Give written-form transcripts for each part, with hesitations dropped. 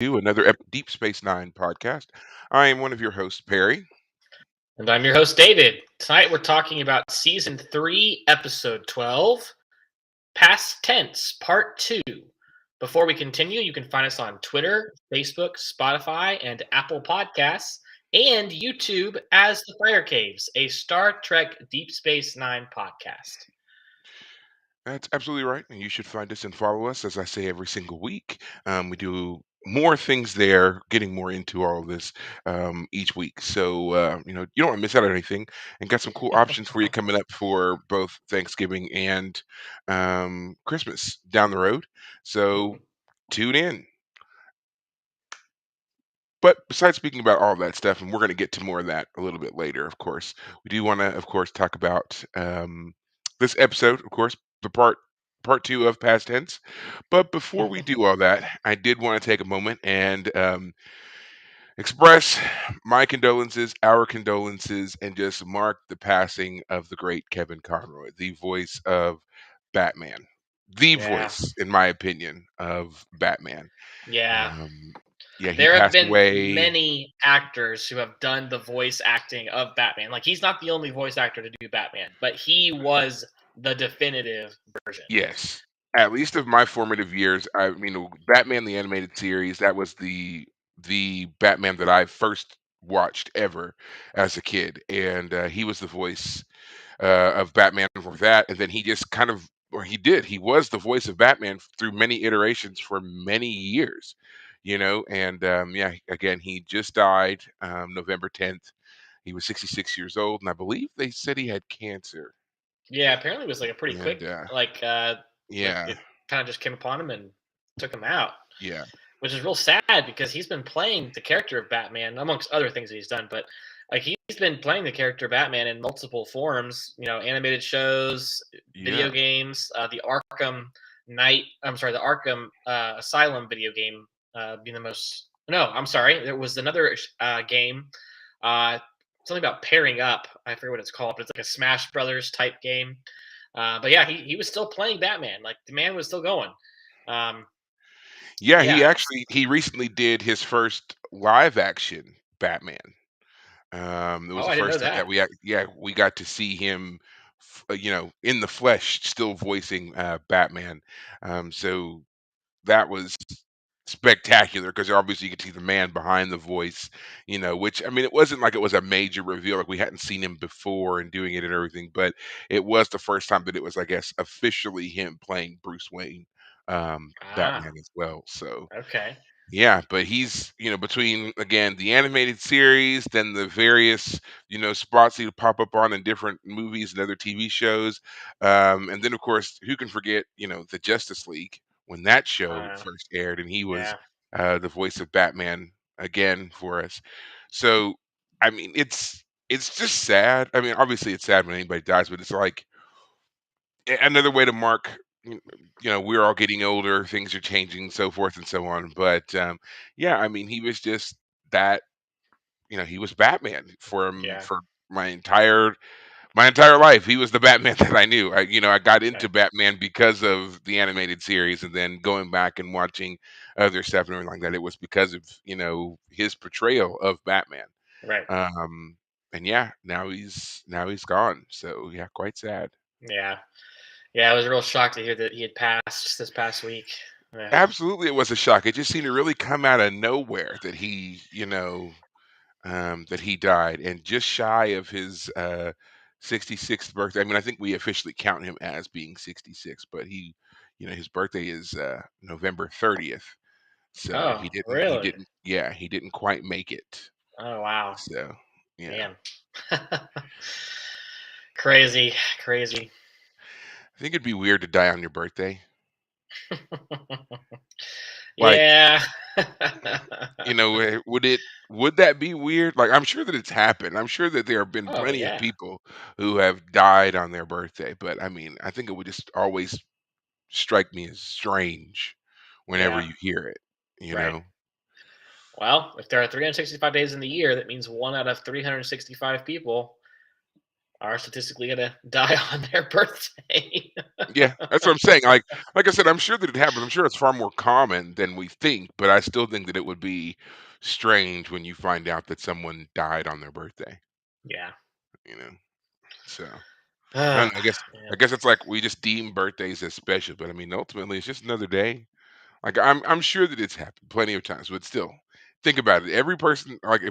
to another Deep Space Nine podcast. I am one of your hosts, Perry. And I'm your host, David. Tonight we're talking about Season 3, Episode 12, Past Tense, Part 2. Before we continue, you can find us on Twitter, Facebook, Spotify, and Apple Podcasts, and YouTube as The Fire Caves, a Star Trek Deep Space Nine podcast. That's absolutely right. And you should find us and follow us, as I say every single week. We do more things there, getting more into all of this each week. So, you don't want to miss out on anything and got some cool options for you coming up for both Thanksgiving and Christmas down the road. So, tune in. But besides speaking about all that stuff, and we're going to get to more of that a little bit later, of course, we do want to, of course, talk about this episode, of course, the part two of past tense. But before we do all that, I did want to take a moment and express my condolences, our condolences, and just mark the passing of the great Kevin Conroy, the voice of Batman, the Yeah. voice, in my opinion, of Batman. Yeah. Um, yeah, he There have passed been away. many actors who have done the voice acting of Batman. Like, he's not the only voice actor to do Batman, but he was the definitive version. Yes. At least of my formative years, I mean, Batman the Animated Series, that was the Batman that I first watched ever as a kid, and he was the voice of Batman for that, and then he just kind of, or he was the voice of Batman through many iterations for many years, and yeah, again, he just died November 10th. He was 66 years old, and I believe they said he had cancer, Yeah, apparently it was like a pretty and quick, like yeah, it kind of just came upon him and took him out, yeah. which is real sad because he's been playing the character of Batman amongst other things that he's done, but like he's been playing the character of Batman in multiple forms, animated shows, video Yeah. games, the Arkham Knight, I'm sorry, the Arkham Asylum video game being the most. No, I'm sorry, there was another game. Uh, Something about pairing up. I forget what it's called, but it's like a Smash Brothers type game. But yeah, he was still playing Batman. Like the man was still going. Um, Yeah, yeah. he recently did his first live action Batman. It was Oh, the I didn't know first time that. that we got to see him, in the flesh, still voicing Batman. So that was spectacular because obviously you could see the man behind the voice, which I mean, it wasn't like it was a major reveal, like we hadn't seen him before and doing it and everything, but it was the first time that it was, I guess, officially him playing Bruce Wayne, Ah, Batman as well. So okay. yeah, but he's, between again the animated series, then the various, spots he'd pop up on in different movies and other TV shows. And then of course, who can forget, the Justice League when that show Uh, first aired and he was yeah. the voice of Batman again for us. So I mean, it's just sad. I mean, obviously it's sad when anybody dies, but it's like another way to mark, we're all getting older, things are changing, so forth and so on. But yeah, I mean, he was just that, he was Batman Yeah. for my entire life. He was the Batman that I knew. I got into Right. Batman because of the animated series, and then going back and watching other stuff and everything like that, it was because of, his portrayal of Batman. Right. um and yeah, now he's gone, so yeah, quite sad. Yeah. Yeah. I was real shocked to hear that he had passed this past week. Yeah. Absolutely, it was a shock. It just seemed to really come out of nowhere that he died, and just shy of his 66th birthday. I mean, I think we officially count him as being 66, but his birthday is November 30th. So Oh, really? he didn't quite make it. Oh, wow. So, yeah. Man. Crazy. Crazy. I think it'd be weird to die on your birthday. Like, Yeah. would that be weird? Like, I'm sure that it's happened. I'm sure that there have been Oh, plenty of yeah. people who have died on their birthday, but I mean, I think it would just always strike me as strange whenever Yeah. you hear it, you Right. know? Well, if there are 365 days in the year, that means one out of 365 people are statistically gonna die on their birthday. Yeah, that's what I'm saying. Like I said, I'm sure that it happens. I'm sure it's far more common than we think, but I still think that it would be strange when you find out that someone died on their birthday, Yeah. you know? So, I don't Ah, know, I man. guess it's like we just deem birthdays as special, but I mean, ultimately, it's just another day. Like, I'm sure that it's happened plenty of times, but still, think about it. Every person, like,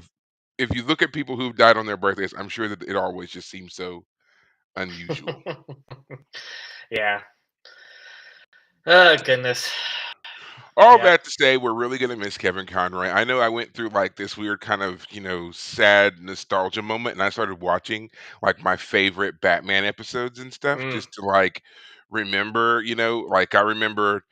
if you look at people who've died on their birthdays, I'm sure that it always just seems so unusual. Yeah. Oh goodness. All Yep. that to say, we're really gonna miss Kevin Conroy. I know I went through like this weird kind of, sad nostalgia moment, and I started watching like my favorite Batman episodes and stuff Mm, just to like remember, like I remember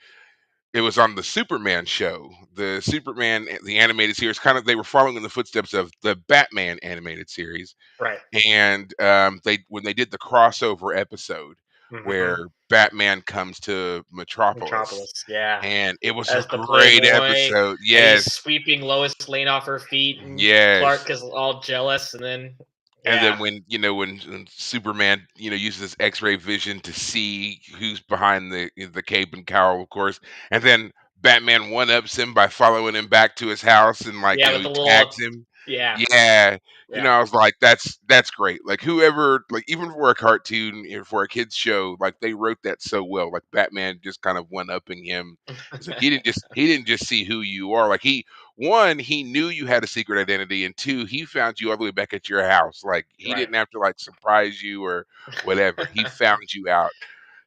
it was on the Superman show. The Superman, the animated series, kind of they were following in the footsteps of the Batman animated series. right. And they when they did the crossover episode Hmm. where Batman comes to Metropolis, Metropolis. Yeah. and it was a As the great playboy, episode. and he's Yes, sweeping Lois Lane off her feet, and yes. Clark is all jealous, and then And then yeah, when Superman, uses his X-ray vision to see who's behind the cape and cowl, of course, and then Batman one-ups him by following him back to his house and like, yeah, with he the little tags him. yeah, Yeah. yeah, I was like, that's great. Like whoever, like even for a cartoon, for a kids show, like they wrote that so well. Like Batman just kind of one-upping him. It's like he didn't just see who you are. Like he knew you had a secret identity, and two, he found you all the way back at your house. Like he right, didn't have to like surprise you or whatever. He found you out.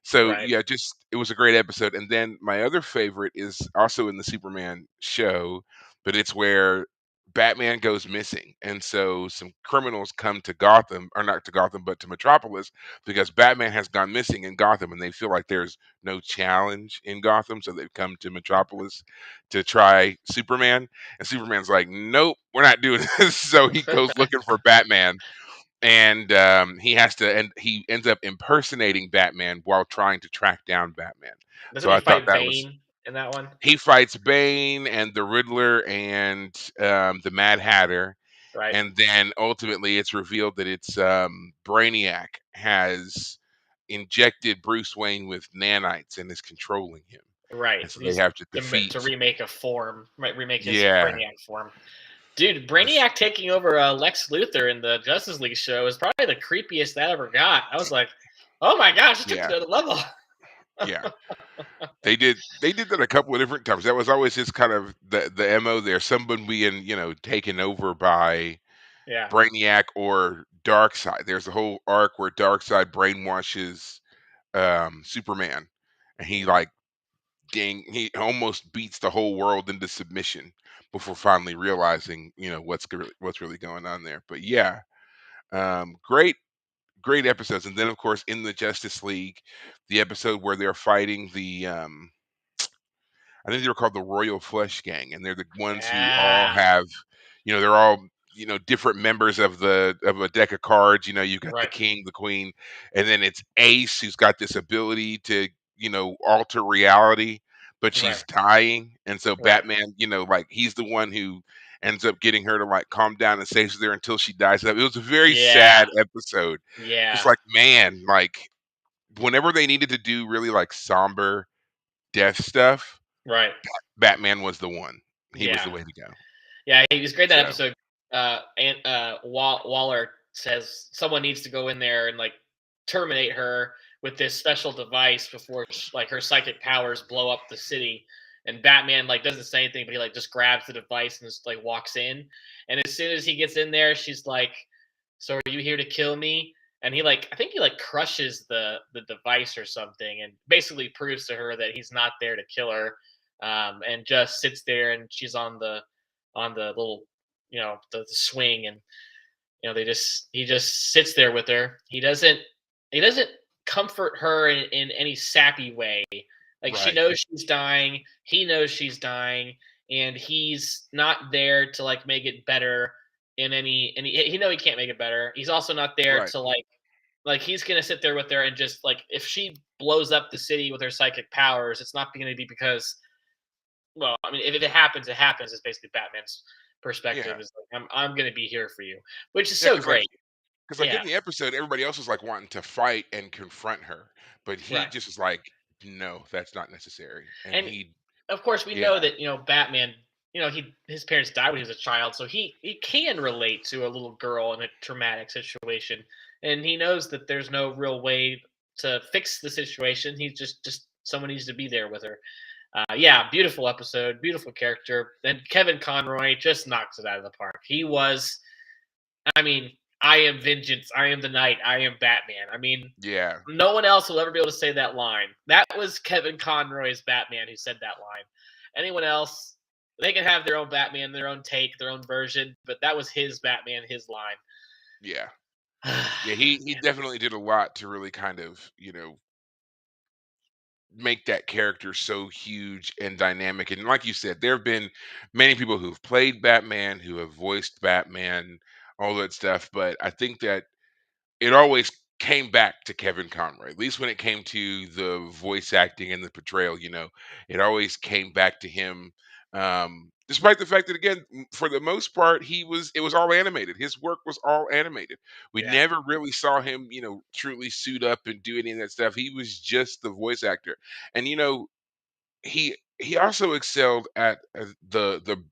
So right, yeah, just it was a great episode. And then my other favorite is also in the Superman show, but it's where Batman goes missing. And so some criminals come to Gotham, or not to Gotham, but to Metropolis because Batman has gone missing in Gotham and they feel like there's no challenge in Gotham. So they've come to Metropolis to try Superman. And Superman's like, nope, we're not doing this. So he goes looking for Batman, and he ends up impersonating Batman while trying to track down Batman. Doesn't So he I thought fight that was Bane in that one? he fights Bane and the Riddler and the Mad Hatter, Right, and then ultimately it's revealed that it's Brainiac has injected Bruce Wayne with nanites and is controlling him, right. and so they He's have to to defeat. remake a form, right? Remake his Yeah, Brainiac form. Dude, this- Brainiac taking over Lex Luthor in the Justice League show is probably the creepiest that ever got. I was like, oh my gosh, it took to yeah, another level. yeah. They did that a couple of different times. That was always his kind of the MO there. Someone being, taken over by Yeah, Brainiac or Darkseid. There's a whole arc where Darkseid brainwashes Superman, and he almost beats the whole world into submission before finally realizing, what's really going on there. But yeah, great episodes. And then of course in the Justice League, the episode where they're fighting I think they were called the Royal Flush Gang, and they're the ones who all yeah, have, they're all, different members of a deck of cards. You've got the right, king, the queen, and then it's Ace who's got this ability to, alter reality, but right, she's dying, and so right. Batman, like he's the one who ends up getting her to like calm down and stays there until she dies. It was a very Yeah, sad episode. Just yeah, like man, like whenever they needed to do really like somber death stuff, right, Batman was the one. He was yeah. the way to go. Yeah, he was great in that So, episode. And Waller says someone needs to go in there and like terminate her with this special device before like her psychic powers blow up the city. And Batman like doesn't say anything, but he like just grabs the device and just like walks in. And as soon as he gets in there, she's like, "So are you here to kill me?" And he like I think he like crushes the device or something, and basically proves to her that he's not there to kill her, and just sits there and she's on the little the swing, and they just he just sits there with her. He doesn't comfort her in any sappy way. Like she right, knows she's dying, he knows she's dying, and he's not there to like make it better in any he know he can't make it better. He's also not there right. to like he's gonna sit there with her and just like if she blows up the city with her psychic powers, it's not gonna be because well, I mean, if it happens, it happens. It's basically Batman's perspective. Yeah, Is like I'm going to be here for you, which is yeah. so Because like great. 'cause, like, Yeah, in the episode, everybody else was, like, wanting to fight and confront her, but he right. just was like, "No, that's not necessary," and And he of course, we know yeah, that Batman. His parents died when he was a child, so he can relate to a little girl in a traumatic situation, and he knows that there's no real way to fix the situation. He's just someone needs to be there with her. Yeah, beautiful episode, beautiful character, and Kevin Conroy just knocks it out of the park. He was, I mean, I am vengeance, I am the night, I am Batman. I mean, yeah, no one else will ever be able to say that line. That was Kevin Conroy's Batman who said that line. Anyone else, they can have their own Batman, their own take, their own version, but that was his Batman, his line. yeah. Yeah, he definitely did a lot to really kind of, make that character so huge and dynamic. And like you said, there have been many people who've played Batman, who have voiced Batman, all that stuff. But I think that it always came back to Kevin Conroy. At least when it came to the voice acting and the portrayal, it always came back to him. Despite the fact that again, for the most part, it was all animated. His work was all animated. We Yeah, never really saw him, truly suit up and do any of that stuff. He was just the voice actor. And he also excelled at the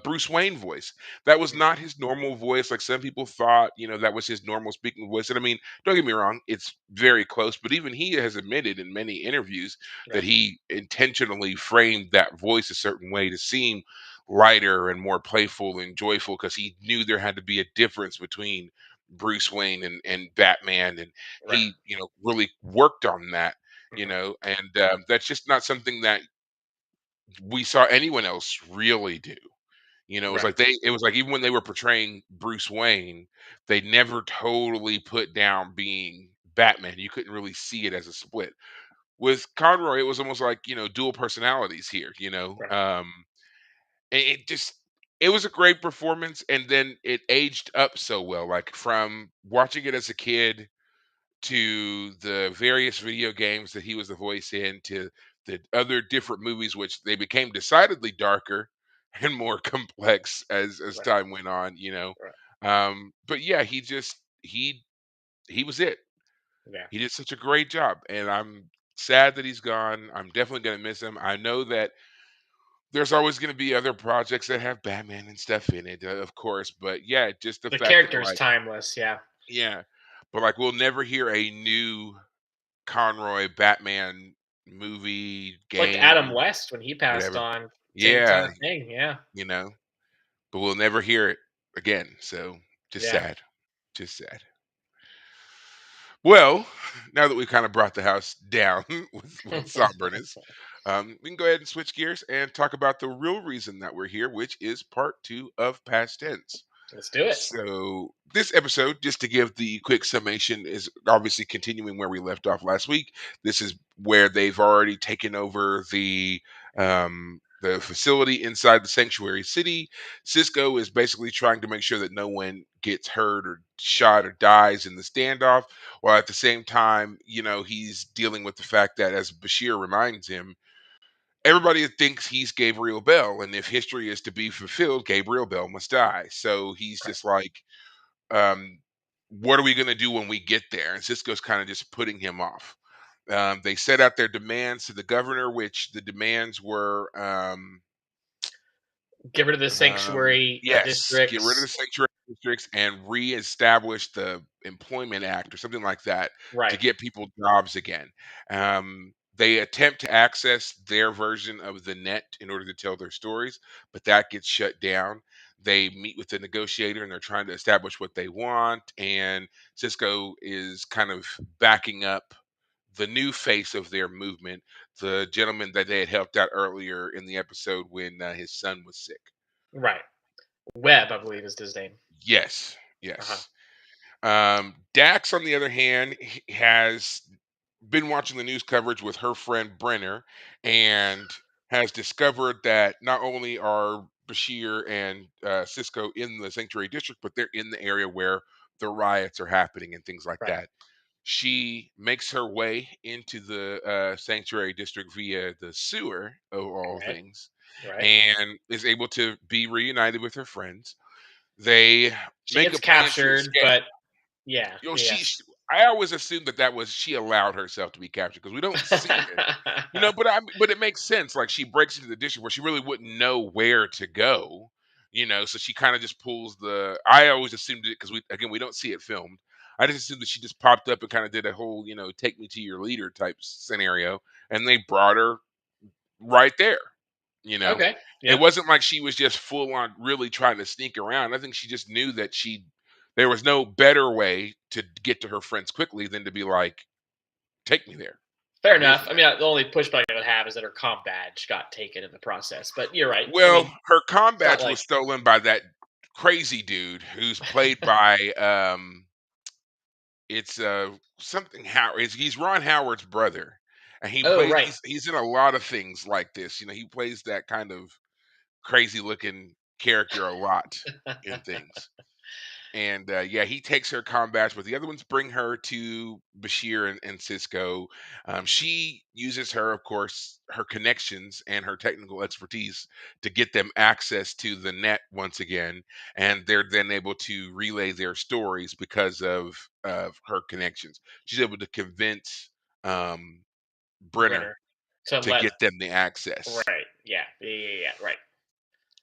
Bruce Wayne voice. That was mhm, not his normal voice, like some people thought, that was his normal speaking voice. And I mean, don't get me wrong, it's very close, but even he has admitted in many interviews that right, he intentionally framed that voice a certain way to seem lighter and more playful and joyful because he knew there had to be a difference between Bruce Wayne and Batman. And right, he, really worked on that, mhm, and that's just not something that we saw anyone else really do. right, It was like even when they were portraying Bruce Wayne, they never totally put down being Batman. You couldn't really see it as a split. With Conroy, it was almost like, dual personalities here, right. it just it was a great performance and then it aged up so well. Like from watching it as a kid to the various video games that he was the voice in, to the other different movies, which they became decidedly darker and more complex as Right, time went on. right. But yeah, he was it. Yeah. He did such a great job, and I'm sad that he's gone. I'm definitely gonna miss him. I know that there's always gonna be other projects that have Batman and stuff in it, of course. But yeah, just the The fact that character is like timeless. Yeah. yeah, but like we'll never hear a new Conroy Batman movie, Like Adam game, West when he passed whatever. on, same kind Yeah, of thing. Yeah. you know, but we'll never hear it again. So just Yeah. sad. Just sad. Well, now that we kind of brought the house down with somberness, we can go ahead and switch gears and talk about the real reason that we're here, which is part two of Past Tense. Let's do it. So, this episode, just to give the quick summation, is obviously continuing where we left off last week. This is where they've already taken over the facility inside the sanctuary city. Cisco is basically trying to make sure that no one gets hurt or shot or dies in the standoff, while at the same time, he's dealing with the fact that, as Bashir reminds him, everybody thinks he's Gabriel Bell, and if history is to be fulfilled, Gabriel Bell must die. So he's Right. just like, um, what are we going to do when we get there? And Cisco's kind of just putting him off. They set out their demands to the governor, which the demands were Get rid of the sanctuary yes, get rid of the districts. sanctuary districts and reestablish the Employment Act or something like that to Right. get people jobs again. They attempt to access their version of the net in order to tell their stories, but that gets shut down. They meet with the negotiator and they're trying to establish what they want. And Cisco is kind of backing up the new face of their movement, the gentleman that they had helped out earlier in the episode when his son was sick. Right. Webb, I believe, is his name. Yes, Uh huh. yes. Dax, on the other hand, has been watching the news coverage with her friend Brenner and has discovered that not only are Bashir and Cisco in the Sanctuary District, but they're in the area where the riots are happening and things like Right. that. She makes her way into the Sanctuary District via the sewer, of all Right. things, Right. and is able to be reunited with her friends. They She make gets a plan to captured, escape. but Yeah. You know, Yes. I always assumed that was she allowed herself to be captured because we don't see it. But it makes sense. Like she breaks into the district where she really wouldn't know where to go. So she kind of just pulls the. I always assumed it because we don't see it filmed. I just assumed that she just popped up and kind of did a whole take me to your leader type scenario, and they brought her right there. You know, Okay. it Yep. wasn't like she was just full on really trying to sneak around. I think she just knew that there was no better way to get to her friends quickly than to be like, take me there. Fair Here's enough. the I map. mean, the only pushback I would have is that her comm badge got taken in the process. But you're right. I Well, mean, her comm it's not badge like was stolen by that crazy dude who's played by it's something Howard. He's Ron Howard's brother, and oh right. he's in a lot of things like this. He plays that kind of crazy looking character a lot in things. And yeah, he takes her combat, but the other ones bring her to Bashir and Cisco. She uses her, of course, her connections and her technical expertise to get them access to the net once again, and they're then able to relay their stories because of her connections. She's able to convince Brenner Brenner to to let get them the access. right. Yeah. Yeah. Yeah. Yeah. Right.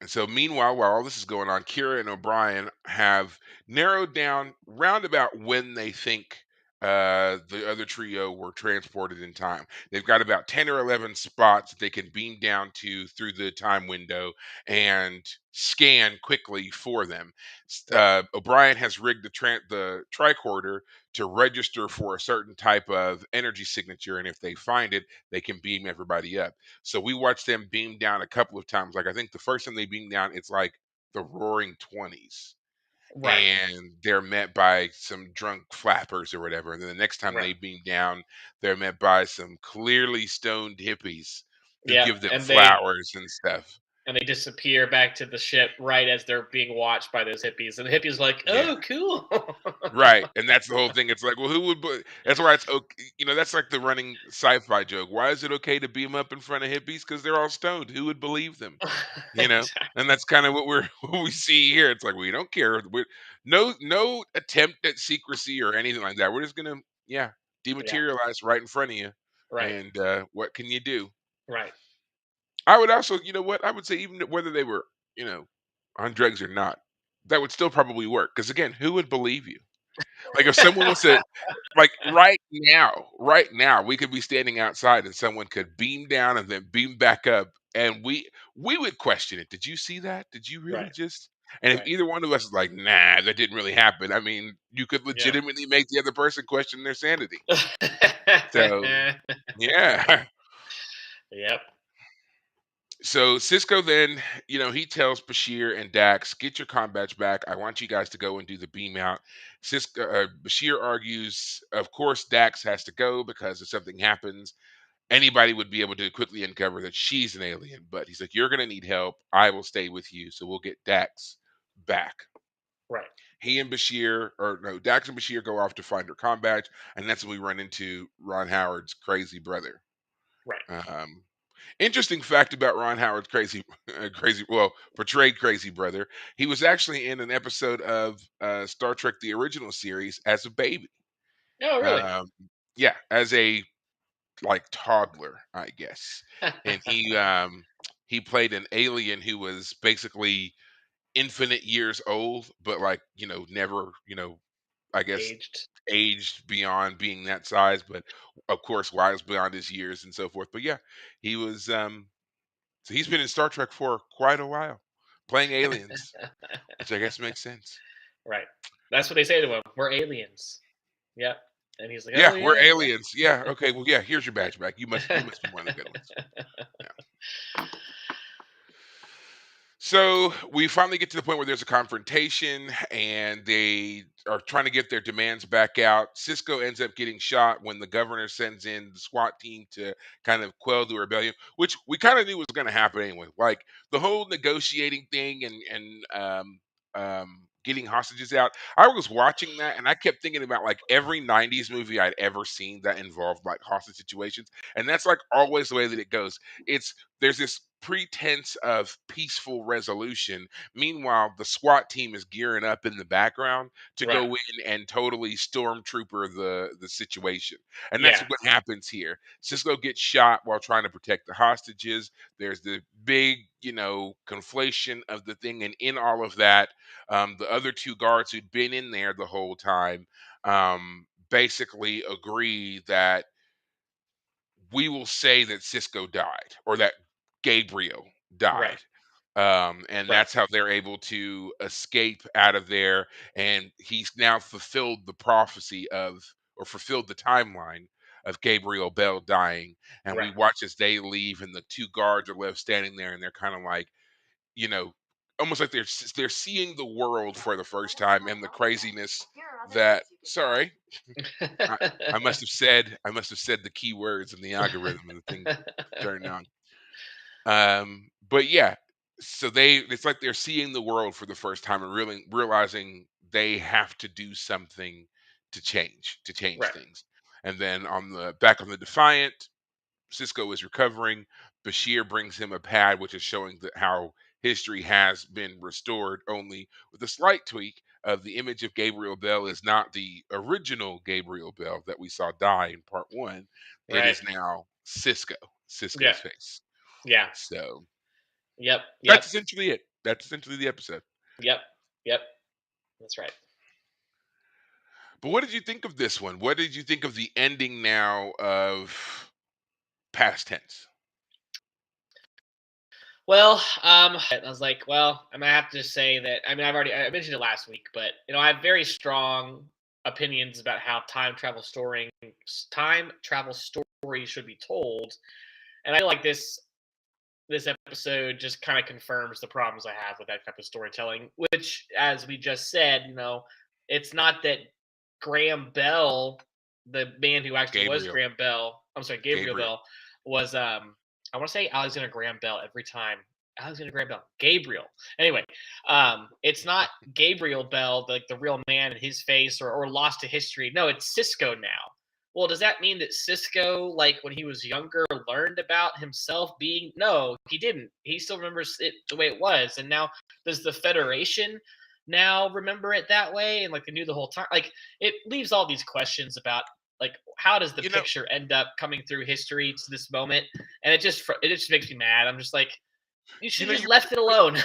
And so, meanwhile, while all this is going on, Kira and O'Brien have narrowed down roundabout when they think the other trio were transported in time. They've got about 10 or 11 spots that they can beam down to through the time window and scan quickly for them. Right. O'Brien has rigged the tricorder to register for a certain type of energy signature, and if they find it, they can beam everybody up. So we watched them beam down a couple of times. Like I think the first time they beam down, it's like the Roaring Twenties, Right. and they're met by some drunk flappers or whatever. And then the next time Right. they beam down, they're met by some clearly stoned hippies who Yep. give them And they flowers and stuff. disappear back to the ship right as they're being watched by those hippies, and the hippies like, Yeah. oh, cool. Right, and that's the whole thing. It's like, well, who would? That's why it's okay. That's like the running sci-fi joke. Why is it okay to beam up in front of hippies? Because they're all stoned. Who would believe them? You know, Exactly. and that's kind of what what we see here. It's like we don't care. No attempt at secrecy or anything like that. We're just gonna Yeah. dematerialize right in front of you. Right. And what can you do? Right. I would also, what I would say, even whether they were, on drugs or not, that would still probably work. Because again, who would believe you? Like if someone was to like right now, we could be standing outside and someone could beam down and then beam back up, and we would question it. Did you see that? Did you really Right. just? And if Right. either one of us is like, nah, that didn't really happen. I mean, you could Yeah. legitimately make the other person question their sanity. So yeah. Yep. So Cisco then, he tells Bashir and Dax, "Get your combats back. I want you guys to go and do the beam out." Bashir argues, of course, Dax has to go because if something happens, anybody would be able to quickly uncover that she's an alien. But he's like, "You're going to need help. I will stay with you, so we'll get Dax back." Right. He and Bashir, or no, Dax and Bashir go off to find her combat, and that's when we run into Ron Howard's crazy brother. Right. Um, Interesting fact about Ron Howard's portrayed crazy brother. He was actually in an episode of Star Trek: The Original Series as a baby. Oh, really? Um, yeah, as a like toddler, I guess. And he played an alien who was basically infinite years old, but like never I guess Aged. aged beyond being that size, but of course wise beyond his years and so forth. But yeah, he was so he's been in Star Trek for quite a while, playing aliens, which I guess makes sense. Right. That's what they say to him. We're aliens. Yep. And he's like, oh Yeah, we're yeah, aliens. Yeah, okay. Well, yeah. Here's your badge back. You must be one of the good ones. Yeah. So we finally get to the point where there's a confrontation and they are trying to get their demands back out. Cisco ends up getting shot when the governor sends in the SWAT team to kind of quell the rebellion, which we kind of knew was going to happen anyway. Like the whole negotiating thing and getting hostages out. I was watching that and I kept thinking about like every 90s movie I'd ever seen that involved like hostage situations. And that's like always the way that it goes. There's this pretense of peaceful resolution. Meanwhile, the SWAT team is gearing up in the background to Right. go in and totally stormtrooper the situation. And that's Yeah. what happens here. Cisco gets shot while trying to protect the hostages. There's the big, conflation of the thing, and in all of that, the other two guards who'd been in there the whole time basically agree that we will say that Cisco died or that Gabriel Right. died. And Right. that's how they're able to escape out of there. And he's now fulfilled the prophecy of, or fulfilled the timeline of Gabriel Bell dying. And we Right. watch as they leave, and the two guards are left standing there, and they're kind of like, you know, almost like they're seeing the world for the first time and the craziness that. Sorry, I, I must have said the key words in the algorithm, and the thing turned on. But yeah, so it's like they're seeing the world for the first time and really realizing they have to do something to change Right. things. And then on the Defiant, Cisco is recovering. Bashir brings him a pad, which is showing that how history has been restored, only with a slight tweak of the image of Gabriel Bell is not the original Gabriel Bell that we saw die in part one. It Right. is now Yeah. Cisco's face. Yeah. So Yep. Yep. that's essentially it. That's essentially the episode. Yep. Yep. That's right. But what did you think of this one? What did you think of the ending now of past tense? Well, I was like, well, I might have to say that. I mean, I mentioned it last week, but I have very strong opinions about how time travel stories should be told, and I feel like this episode just kind of confirms the problems I have with that type of storytelling. Which, as we just said, it's not that Graham Bell, the man who actually was Gabriel. Graham Bell, I'm sorry, Gabriel Gabriel. Bell, was I want to say Alexander Graham Bell every time. Alexander Graham Bell, Gabriel. Anyway, it's not Gabriel Bell, like the real man in his face, or lost to history. No, it's Cisco now. Well, does that mean that Cisco, like when he was younger, learned about himself being? No, he didn't. He still remembers it the way it was. And now, does the Federation now remember it that way? And like they knew the whole time. Like it leaves all these questions about like how does the You know, picture end up coming through history to this moment? And it just makes me mad. I'm just like, you you should know, have just you left it alone.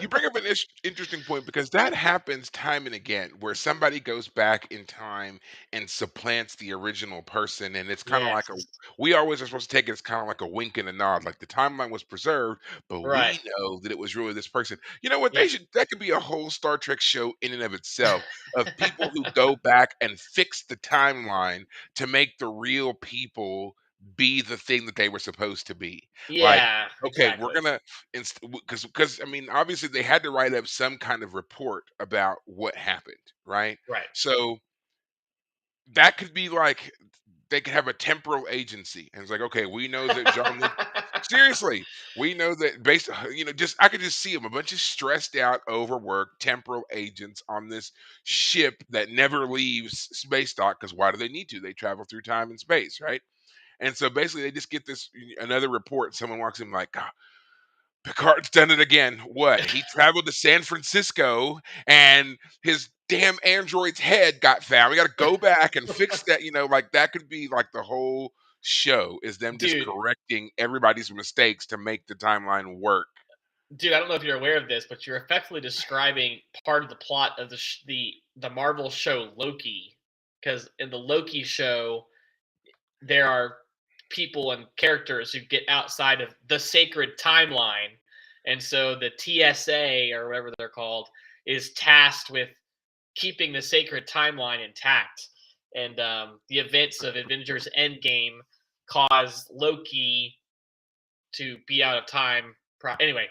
you bring up an interesting point, because that happens time and again where somebody goes back in time and supplants the original person, and it's kind of like a Yes. we always are supposed to take it as kind of like a wink and a nod, like the timeline was preserved, but Right. we know that it was really this person. You know what, Yeah. that could be a whole Star Trek show in and of itself, of people who go back and fix the timeline to make the real people be the thing that they were supposed to be. Like, Yeah. okay, we're Exactly. gonna, because I mean, obviously they had to write up some kind of report about what happened, right? Right. So that could be like they could have a temporal agency, and it's like, okay, we know that John Luke. Seriously, we know that based, just I could just see them, a bunch of stressed out, overworked temporal agents on this ship that never leaves space dock, because why do they need to? They travel through time and space, right? And so basically, they just get this another report. Someone walks in like, "Ah, Picard's done it again. What? He traveled to San Francisco and his damn android's head got found. We got to go back and fix that. Like that could be like the whole show is them just Dude, correcting everybody's mistakes to make the timeline work. dude, I don't know if you're aware of this, but you're effectively describing part of the plot of the Marvel show Loki. Because in the Loki show, there are people and characters who get outside of the sacred timeline, and so the TSA or whatever they're called is tasked with keeping the sacred timeline intact. And the events of Avengers Endgame cause Loki to be out of time. Anyway,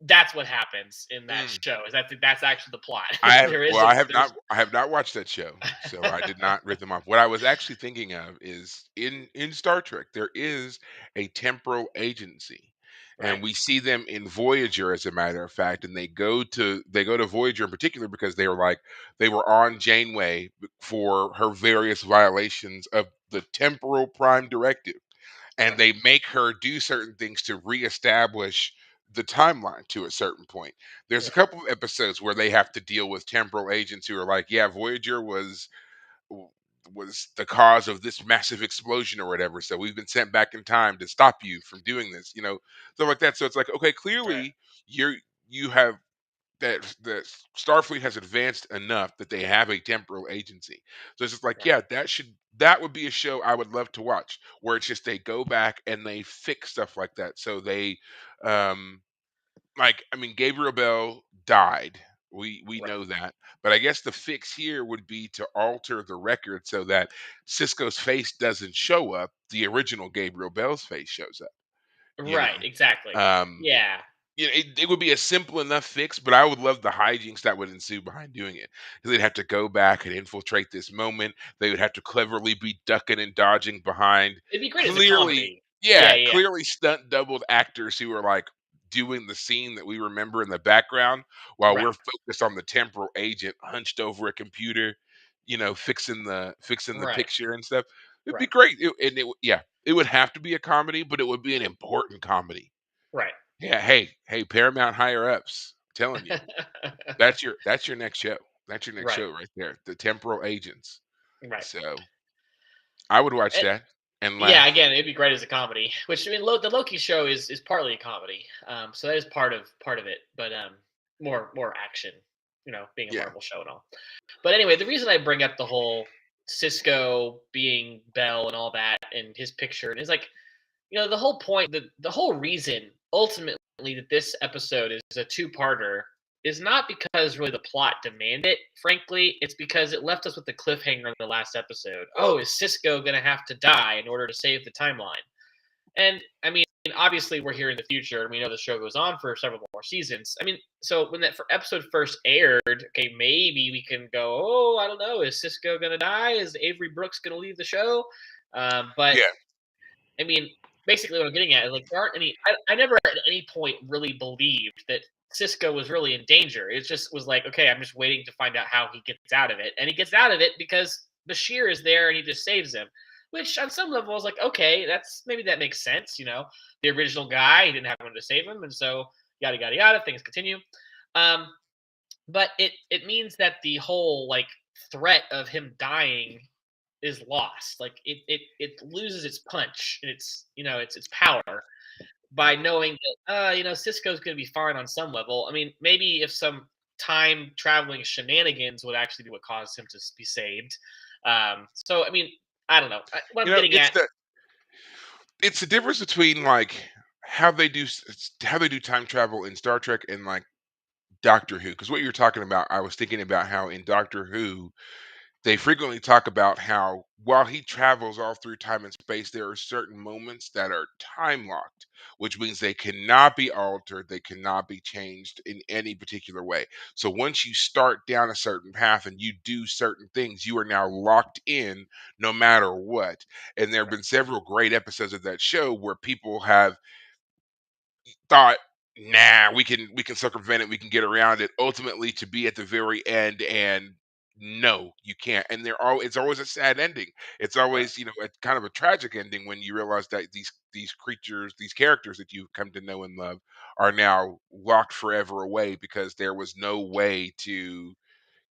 that's what happens in that Mm. show. That's actually the plot. I have there is well, a I have there's not watched that show, so I did not rip them off. What I was actually thinking of is in Star Trek, there is a temporal agency, right. and we see them in Voyager, as a matter of fact, and they go to Voyager in particular because they were on Janeway for her various violations of the temporal prime directive. and Right. they make her do certain things to reestablish the timeline to a certain point. There's a Right. couple of episodes where they have to deal with temporal agents who are like, yeah, Voyager w- was the cause of this massive explosion or whatever. So we've been sent back in time to stop you from doing this, stuff like that. So it's like, okay, Right. clearly you have that Starfleet has advanced enough that they have a temporal agency. So it's just like, Right. yeah, that would be a show I would love to watch where it's just they go back and they fix stuff like that. So they um like, I mean, Gabriel Bell died. We Right. know that. But I guess the fix here would be to alter the record so that Cisco's face doesn't show up. The original Gabriel Bell's face shows up, you Right. know. Exactly. Um Yeah. it would be a simple enough fix, but I would love the hijinks that would ensue behind doing it. 'Cause they'd have to go back and infiltrate this moment. They would have to cleverly be ducking and dodging behind It'd be great as a clearly, comedy. Yeah. yeah, Yeah. clearly stunt doubled actors who are like doing the scene that we remember in the background while Right. we're focused on the temporal agent hunched over a computer, fixing the Right. picture and stuff. It'd be Right. great. Yeah, it would have to be a comedy, but it would be an important comedy. Right. Yeah, hey, Paramount higher ups, telling you, that's your next show. That's your next Right. show right there, The Temporal Agents. Right. So, I would watch And, that and yeah. laugh. Again, it'd be great as a comedy. Which I mean, the Loki show is partly a comedy. So that is part of it, but more action. Being a Yeah, Marvel show and all. But anyway, the reason I bring up the whole Cisco being Bell and all that, and his picture, and is like, the whole point, the whole reason ultimately that this episode is a two-parter is not because really the plot demanded it. Frankly, it's because it left us with the cliffhanger in the last episode. Oh, is Cisco going to have to die in order to save the timeline? And I mean, obviously, we're here in the future, and we know the show goes on for several more seasons. I mean, so when that for episode first aired, okay, maybe we can go, oh, I don't know, is Cisco gonna die? Is Avery Brooks gonna leave the show? But yeah, I mean, basically, what I'm getting at is like there aren't any. I never at any point really believed that Cisco was really in danger. It just was like, okay, I'm just waiting to find out how he gets out of it, and he gets out of it because Bashir is there and he just saves him. Which on some level I was like, okay, that's maybe that makes sense. The original guy, he didn't have anyone to save him, and so yada yada yada. Things continue. Um, but it means that the whole like threat of him dying is lost. Like it loses its punch and its power by knowing that Cisco's going to be fine on some level. I mean, maybe if some time traveling shenanigans would actually be what caused him to be saved. So I mean, I don't know. What I'm getting it's at, the difference between like how they do time travel in Star Trek and like Doctor Who. Because what you're talking about, I was thinking about how in Doctor Who they frequently talk about how while he travels all through time and space, there are certain moments that are time locked, which means they cannot be altered, they cannot be changed in any particular way. So once you start down a certain path and you do certain things, you are now locked in no matter what. And there have right, been several great episodes of that show where people have thought, nah, we can circumvent it, we can get around it, ultimately to be at the very end and no, you can't. And it's always a sad ending. It's right, always, a kind of a tragic ending when you realize that these creatures, these characters that you've come to know and love are now locked forever away because there was no way to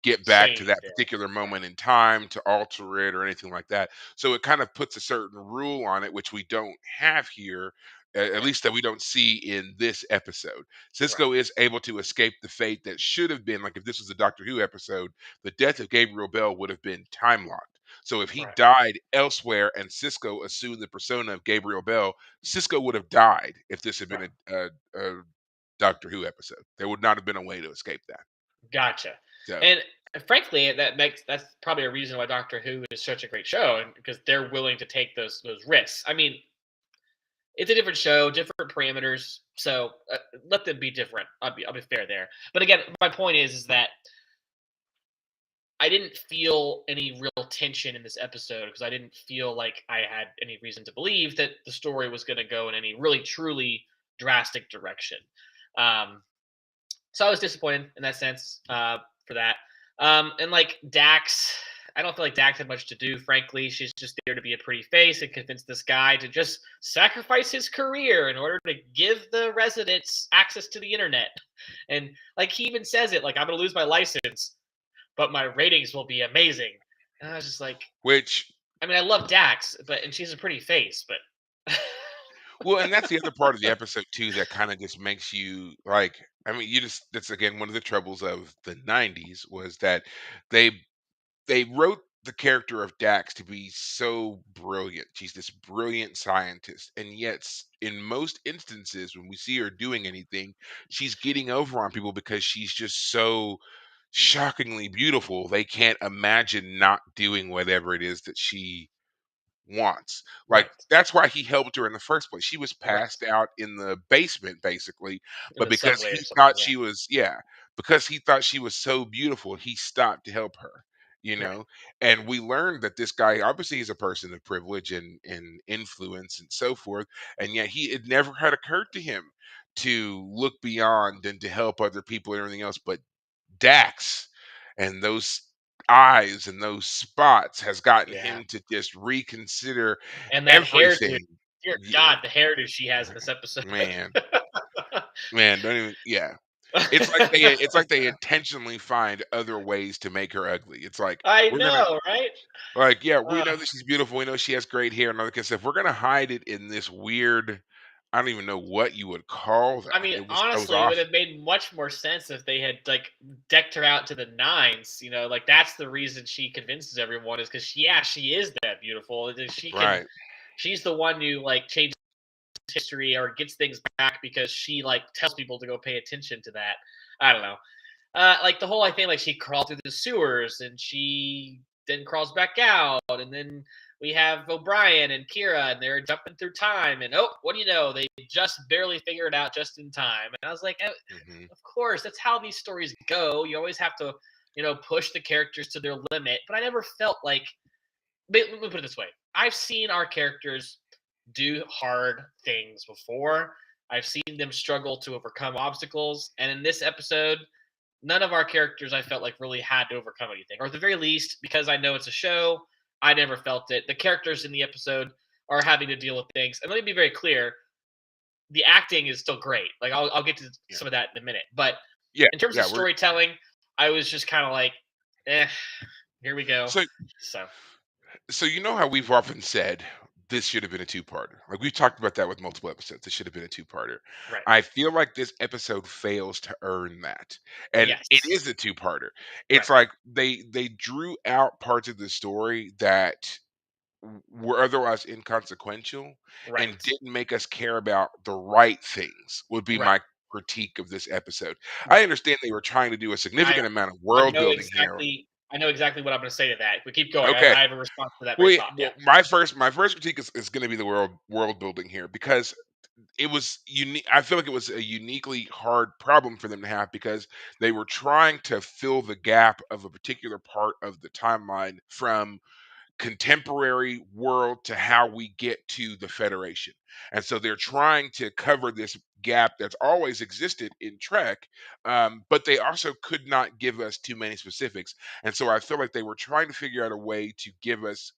get back to change that it. particular Right, moment in time to alter it or anything like that. So it kind of puts a certain rule on it, which we don't have here, at right, least that we don't see in this episode. right, Cisco is able to escape the fate that should have been, like if this was a Doctor Who episode, the death of Gabriel Bell would have been time locked. So if he right, died elsewhere and Cisco assumed the persona of Gabriel Bell, Cisco would have died if this had right. been a Doctor Who episode. There would not have been a way to escape that. Gotcha. So And frankly, that's probably a reason why Doctor Who is such a great show, and because they're willing to take those risks. I mean, it's a different show, different parameters, so let them be different. I'll be fair there. But again, my point is that I didn't feel any real tension in this episode because I didn't feel like I had any reason to believe that the story was going to go in any really truly drastic direction. Um, so I was disappointed in that sense for that. And like Dax, I don't feel like Dax had much to do, frankly. She's just there to be a pretty face and convince this guy to just sacrifice his career in order to give the residents access to the internet. And like he even says it, like, I'm gonna lose my license, but my ratings will be amazing. And I was just like, Which I mean, I love Dax, and she's a pretty face, but well, and that's the other part of the episode too that kind of just makes you like, I mean, you just that's again one of the troubles of the 90s was that they they wrote the character of Dax to be so brilliant. She's this brilliant scientist, and yet in most instances when we see her doing anything, she's getting over on people because she's just so shockingly beautiful. They can't imagine not doing whatever it is that she wants. Like, right, that's why he helped her in the first place. She was right, passed out in the basement, basically, in but the because subway or he something. thought Yeah, she was, yeah, because he thought she was so beautiful, he stopped to help her, you right, know? And we learned that this guy obviously is a person of privilege and influence and so forth, and yet it never had occurred to him to look beyond and to help other people and everything else. But Dax and those eyes and those spots has gotten yeah. him to just reconsider And that hairdo, everything. dear Yeah, God, the hairdo she has in this episode. man, man, don't even. Yeah, it's like they intentionally find other ways to make her ugly. It's like I we're gonna know, right? like yeah, we Uh, know that she's beautiful. We know she has great hair and all that kind of stuff. We're gonna hide it in this weird. I don't even know what you would call I that. mean, That was honestly, it would off. have made much more sense if they had like decked her out to the nines. Like that's the reason she convinces everyone is because she is that beautiful. Right. She's the one who like changes history or gets things back because she like tells people to go pay attention to that. I don't know. Like the whole thing, like she crawled through the sewers and she then crawls back out, and then we have O'Brien and Kira, and they're jumping through time, and oh, what do you know? They just barely figure it out just in time. And I was like, Hmm. of course, that's how these stories go. You always have to, push the characters to their limit. But I never felt like. Let me put it this way: I've seen our characters do hard things before. I've seen them struggle to overcome obstacles, and in this episode, none of our characters I felt like really had to overcome anything, or at the very least, because I know it's a show, I never felt it. The characters in the episode are having to deal with things, and let me be very clear: the acting is still great. Like I'll get to Yeah. some of that in a minute, but Yeah. in terms of Yeah. We're storytelling, I was just kind of like, eh, here we go. so So So you know how we've often said this should have been a two-parter. Like we've talked about that with multiple episodes. This should have been a two-parter. right, I feel like this episode fails to earn that. And it yes, is a two-parter. It's right, like they drew out parts of the story that were otherwise inconsequential and right, didn't make us care about the right things would be right, my critique of this episode. I right. understand they were trying to do a I significant amount of I world know building here. exactly. I know exactly what I'm going to say to that. But keep going. Okay. I have a response to that Well, very yeah, thought. Yeah. well, my first critique is going to be the world building here because it was unique. I feel like it was a uniquely hard problem for them to have because they were trying to fill the gap of a particular part of the timeline from contemporary world to how we get to the Federation. And so they're trying to cover this gap that's always existed in Trek, but they also could not give us too many specifics. And so I feel like they were trying to figure out a way to give us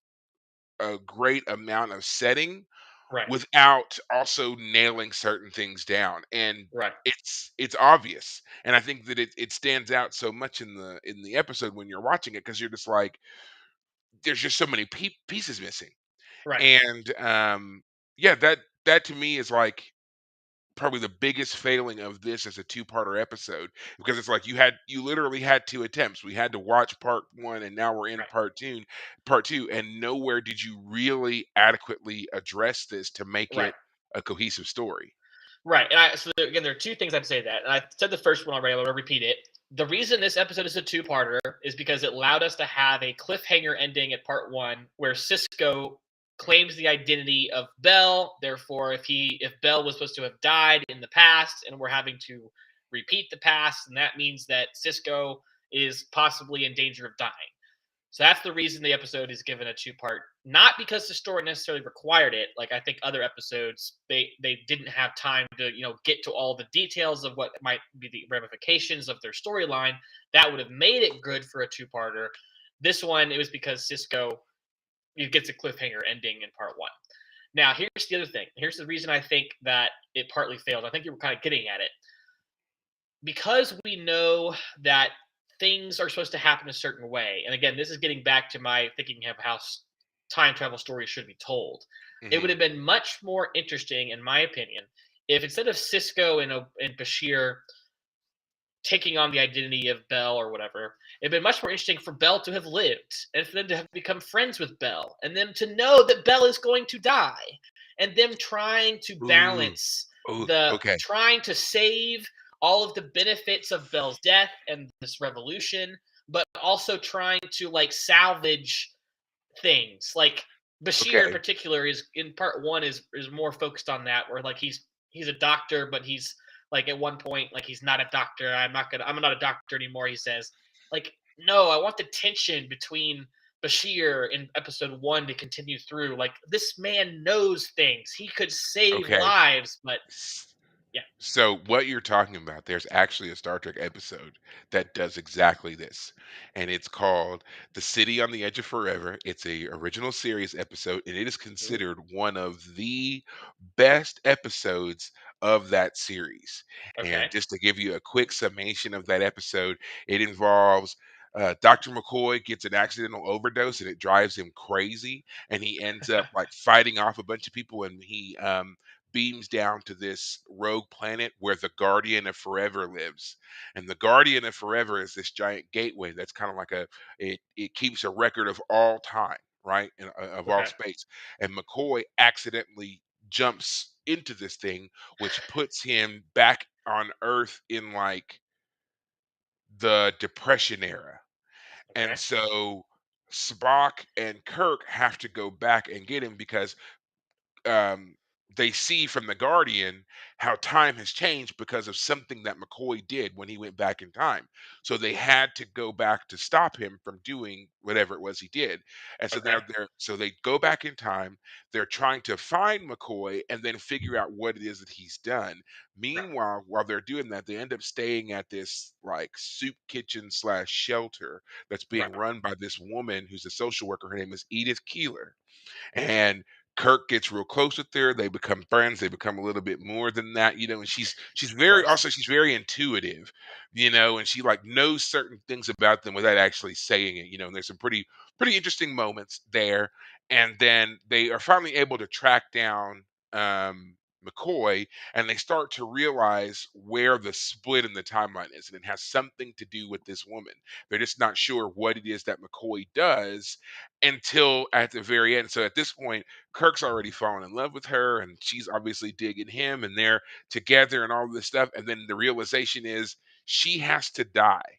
a great amount of setting Right. without also nailing certain things down. And Right. it's obvious. And I think that it stands out so much in the episode when you're watching it because you're just like, there's just so many pieces missing. Right. And yeah, that to me is like probably the biggest failing of this as a two-parter episode because it's like you literally had two attempts. We had to watch part one and now we're in Right. part two, and nowhere did you really adequately address this to make Right. it a cohesive story. Right. Again, there are two things I'd say that. And I said the first one already. I'll repeat it. The reason this episode is a two-parter is because it allowed us to have a cliffhanger ending at part one, where Cisco claims the identity of Bell. Therefore, if Bell was supposed to have died in the past, and we're having to repeat the past, and that means that Cisco is possibly in danger of dying. So that's the reason the episode is given a two-part, not because the story necessarily required it. Like I think other episodes, they didn't have time to get to all the details of what might be the ramifications of their storyline. That would have made it good for a two-parter. This one, it was because Cisco it gets a cliffhanger ending in part one. Now, here's the other thing. Here's the reason I think that it partly failed. I think you were kind of getting at it. Because we know that things are supposed to happen a certain way. And again, this is getting back to my thinking of how time travel stories should be told. It would Hmm. have been much more interesting, in my opinion, if instead of Cisco and Bashir taking on the identity of Bell or whatever, it'd been much more interesting for Bell to have lived and for them to have become friends with Bell and them to know that Bell is going to die and them trying to Ooh, balance ooh, the okay, trying to save all of the benefits of Bell's death and this revolution, but also trying to like salvage things. Like Bashir in okay, particular is in part one is more focused on that, where like he's a doctor, but he's like at one point like he's not a doctor. I'm not a doctor anymore. He says like no, I want the tension between Bashir in episode one to continue through. Like this man knows things. He could save okay. lives, but S- yeah, So what you're talking about, there's actually a Star Trek episode that does exactly this, and it's called "The City on the Edge of Forever." It's a original series episode, and it is ooh, considered one of the best episodes of that series. okay, And just to give you a quick summation of that episode, it involves Dr. McCoy gets an accidental overdose and it drives him crazy, and he ends up like fighting off a bunch of people, and he beams down to this rogue planet where the Guardian of Forever lives. And the Guardian of Forever is this giant gateway that's kind of like it keeps a record of all time, right? And, of all okay, space. And McCoy accidentally jumps into this thing, which puts him back on Earth in like the Depression era. And okay, so Spock and Kirk have to go back and get him because um, they see from the Guardian how time has changed because of something that McCoy did when he went back in time. So they had to go back to stop him from doing whatever it was he did. And so okay, so they go back in time. They're trying to find McCoy and then figure out what it is that he's done. right, Meanwhile, while they're doing that, they end up staying at this like soup kitchen slash shelter that's being right, run by this woman who's a social worker. Her name is Edith Keeler, and Kirk gets real close with her. They become friends. They become a little bit more than that, and she's of very course, also she's very intuitive, and she like knows certain things about them without actually saying it, and there's some pretty interesting moments there. And then they are finally able to track down McCoy, and they start to realize where the split in the timeline is, and it has something to do with this woman. They're just not sure what it is that McCoy does until at the very end. So at this point, Kirk's already fallen in love with her, and she's obviously digging him, and they're together and all this stuff. And then the realization is she has to die.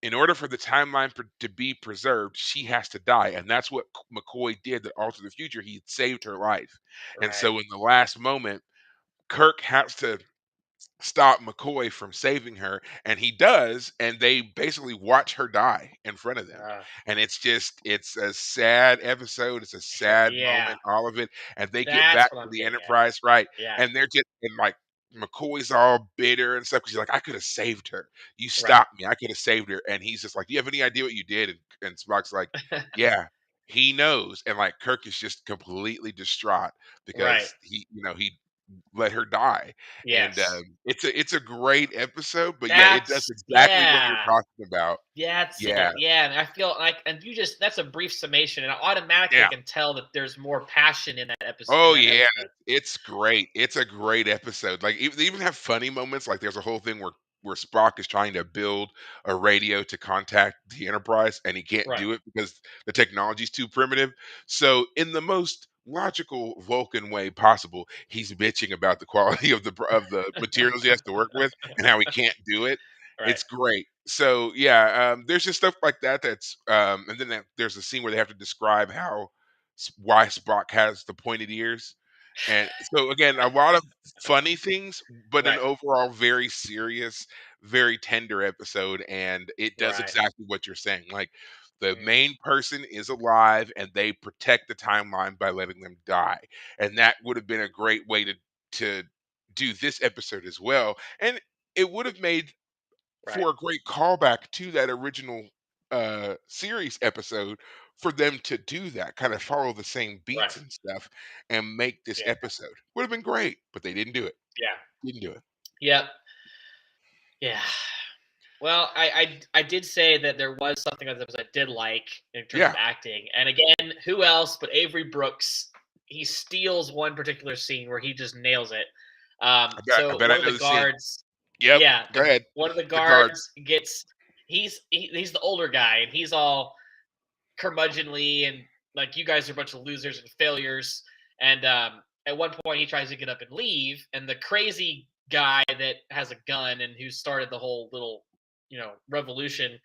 In order for the timeline to be preserved, she has to die. And that's what McCoy did that altered the future. He saved her life. And right, so in the last moment, Kirk has to stop McCoy from saving her, and he does, and they basically watch her die in front of them. uh, And it's a sad episode, it's a sad yeah, moment, all of it. And they get that's back what to I'm the getting at. Enterprise, right? Yeah, And they're just and like McCoy's all bitter and stuff because he's like, I could have saved her. You right. stopped me. I could have saved her. And he's just like, do you have any idea what you did? And Spock's like, yeah, he knows. And like Kirk is just completely distraught Right. because he let her die. And Yes. it's a great episode, but yeah, it does That's exactly what you're yeah. talking about. That's Yeah. it. Yeah, and I feel like and you just that's a brief summation and I automatically Yeah. can tell that there's more passion in that episode Oh, yeah. It's great. It's a great episode. Like, they even have funny moments, like, there's a whole thing where Spock is trying to build a radio to contact the Enterprise, and he can't Right. do it because the technology's too primitive. So, in the most logical Vulcan way possible, he's bitching about the quality of the materials he has to work with and how he can't do it. Right. It's great. So, yeah, there's just stuff like that and then there's a scene where they have to describe why Spock has the pointed ears. And so again, a lot of funny things, but an Right. overall very serious, very tender episode. And it does Right. exactly what you're saying. Like the Mm, main person is alive and they protect the timeline by letting them die. And that would have been a great way to do this episode as well. And it would have made right. for a great callback to that original series episode for them to do that, kind of follow the same Right. beats and stuff, and make this Yeah. episode. Would have been great, but they didn't do it. Yeah. Didn't do it. Yep. Yeah. Well, I did say that there was something about this I did like in terms of Yeah, acting, and again, who else but Avery Brooks? He steals one particular scene where he just nails it. I So bet I one of know the the scene. guards, Yep. yeah, Go ahead. one of the The guard. guards gets he's the older guy, and he's all curmudgeonly and like you guys are a bunch of losers and failures. And at one point, he tries to get up and leave, and the crazy guy that has a gun and who started the whole little, revolution,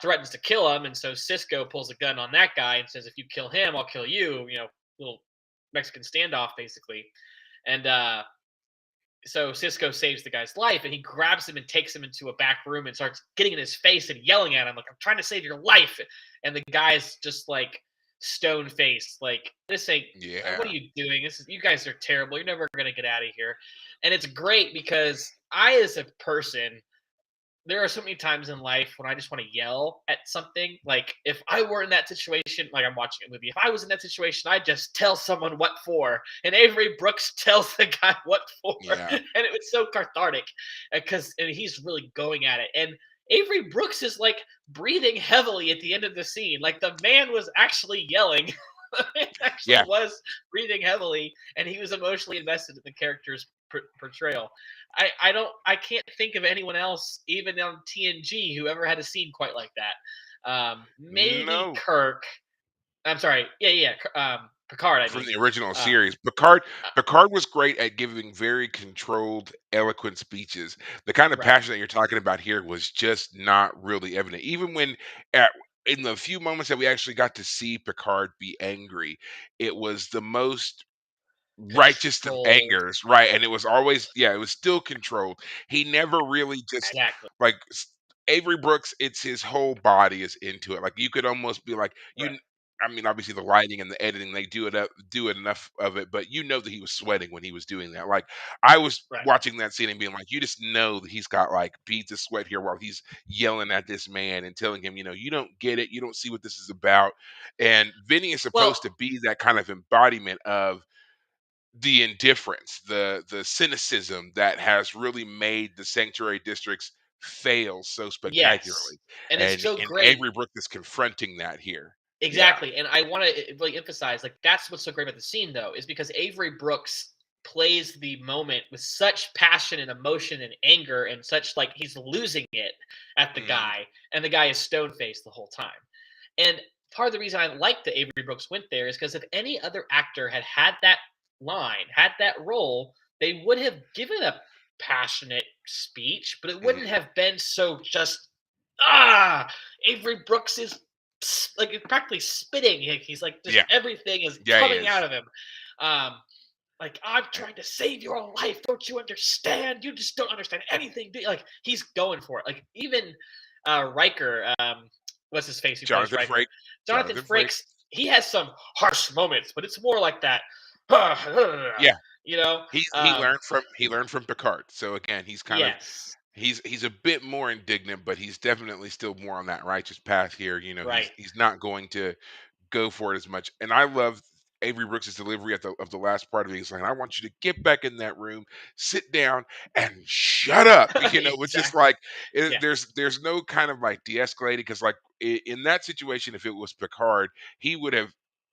threatens to kill him. And so Cisco pulls a gun on that guy and says, "If you kill him, I'll kill you." Little Mexican standoff, basically. And so Cisco saves the guy's life, and he grabs him and takes him into a back room and starts getting in his face and yelling at him like, "I'm trying to save your life." And the guy's just like stone faced, like, "This ain't. What are Yeah. you doing? You guys are terrible. You're never gonna get out of here." And it's great because I, as a person, there are so many times in life when I just want to yell at something. Like if I were in that situation, like I'm watching a movie, if I was in that situation, I'd just tell someone what for. And Avery Brooks tells the guy what for, Yeah. and it was so cathartic because he's really going at it. And Avery Brooks is like breathing heavily at the end of the scene. Like the man was actually yelling. It actually Yeah. was breathing heavily, and he was emotionally invested in the character's portrayal. I can't think of anyone else, even on TNG, who ever had a scene quite like that. Maybe No. Kirk. I'm sorry. Yeah, yeah. Picard. I From mean. the original Uh, series. Picard uh, Picard was great at giving very controlled, eloquent speeches. The kind of right. passion that you're talking about here was just not really evident. Even when at in the few moments that we actually got to see Picard be angry, it was the most righteous of Controlled. angers, right? And it was always, yeah, it was still controlled. He never really just Exactly. like Avery Brooks, it's his whole body is into it. Like you could almost be like Right. I mean, obviously the lighting and the editing, they do it enough of it, but you know that he was sweating when he was doing that. Like I was Right. watching that scene and being like, you just know that he's got like beads of sweat here while he's yelling at this man and telling him, you don't get it, you don't see what this is about. And Vinny is Well, supposed to be that kind of embodiment of the indifference, the cynicism that has really made the sanctuary districts fail so yes, spectacularly. and it's so And great. Avery Brooks is confronting that here. Yeah. Exactly, and I want to really emphasize, like, that's what's so great about the scene, though, is because Avery Brooks plays the moment with such passion and emotion and anger and such, like, he's losing it at the Mhm. guy, and the guy is stone faced the whole time. And part of the reason I like that Avery Brooks went there is because if any other actor had had that line, had that role, they would have given a passionate speech, but it wouldn't Mhm. have been so just ah. Avery Brooks is like practically spitting. He's like just Yeah. everything is Yeah, he coming out is. of him. Um, like I'm Eh, trying to save your life. Don't you understand? You just don't understand anything. Like he's going for it. Like even Riker, what's his face? Who plays Jonathan Riker? Frakes. Jonathan Jonathan Frakes. Frakes. He has some harsh moments, but it's more like that. Yeah. You know. Um, He learned from Picard. So again, he's kind of yes. he's a bit more indignant, but he's definitely still more on that righteous path here. Right. He's not going to go for it as much. And I love Avery Brooks' delivery at the last part of it. He's like, I want you to get back in that room, sit down, and shut up. It's just Exactly. like Yeah. there's no kind of like de-escalating because like in that situation, if it was Picard, he would have.